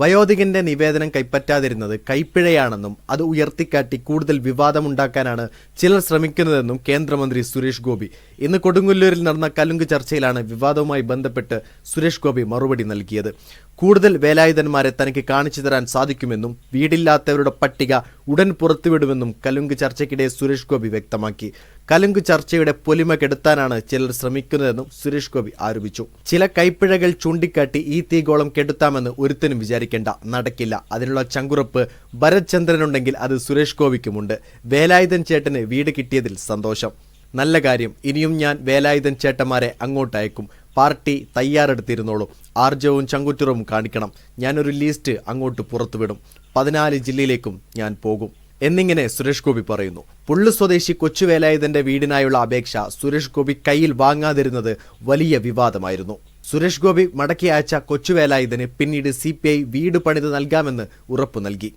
വയോധികന്റെ നിവേദനം കൈപ്പറ്റാതിരുന്നത് കൈപ്പിഴയാണെന്നും അത് ഉയർത്തിക്കാട്ടി കൂടുതൽ വിവാദമുണ്ടാക്കാനാണ് ചിലർ ശ്രമിക്കുന്നതെന്നും കേന്ദ്രമന്ത്രി സുരേഷ് ഗോപി ഇന്ന് കൊടുങ്ങല്ലൂരിൽ നടന്ന കലുങ്ക് ചർച്ചയിലാണ് വിവാദവുമായി ബന്ധപ്പെട്ട് സുരേഷ് ഗോപി മറുപടി നൽകിയത്. കൂടുതൽ വേലായുധന്മാരെ തനിക്ക് കാണിച്ചു തരാൻ സാധിക്കുമെന്നും വീടില്ലാത്തവരുടെ പട്ടിക ഉടൻ പുറത്തുവിടുമെന്നും കലുങ്ക് ചർച്ചയ്ക്കിടെ സുരേഷ് ഗോപി വ്യക്തമാക്കി. കലുങ്ക് ചർച്ചയുടെ പൊലിമ കെടുത്താനാണ് ചിലർ ശ്രമിക്കുന്നതെന്നും സുരേഷ് ഗോപി ആരോപിച്ചു. ചില കൈപ്പിഴകൾ ചൂണ്ടിക്കാട്ടി ഈ തീഗോളം കെടുത്താമെന്ന് ഒരുത്തനും വിചാരിക്കേണ്ട, നടക്കില്ല. അതിനുള്ള ചങ്കുറപ്പ് ഭരത് ചന്ദ്രനുണ്ടെങ്കിൽ അത് സുരേഷ് ഗോപിക്കുമുണ്ട്. വേലായുധൻ ചേട്ടന് വീട് കിട്ടിയതിൽ സന്തോഷം. നല്ല കാര്യം. ഇനിയും ഞാൻ വേലായുധൻ ചേട്ടന്മാരെ അങ്ങോട്ടയക്കും. പാർട്ടി തയ്യാറെടുത്തിരുന്നോളൂ. ആർജവും ചങ്കുറ്ററും കാണിക്കണം. ഞാനൊരു ലിസ്റ്റ് അങ്ങോട്ട് പുറത്തുവിടും. 14 ജില്ലയിലേക്കും ഞാൻ പോകും എന്നിങ്ങനെ സുരേഷ് ഗോപി പറയുന്നു. പുള്ളു സ്വദേശി കൊച്ചുവേലായുധന്റെ വീടിനായുള്ള അപേക്ഷ സുരേഷ് ഗോപി കയ്യിൽ വാങ്ങാതിരുന്നത് വലിയ വിവാദമായിരുന്നു. സുരേഷ് ഗോപി മടക്കി അയച്ച കൊച്ചുവേലായുധന് പിന്നീട് CPI വീട് പണിത് നൽകാമെന്ന് ഉറപ്പു നൽകി.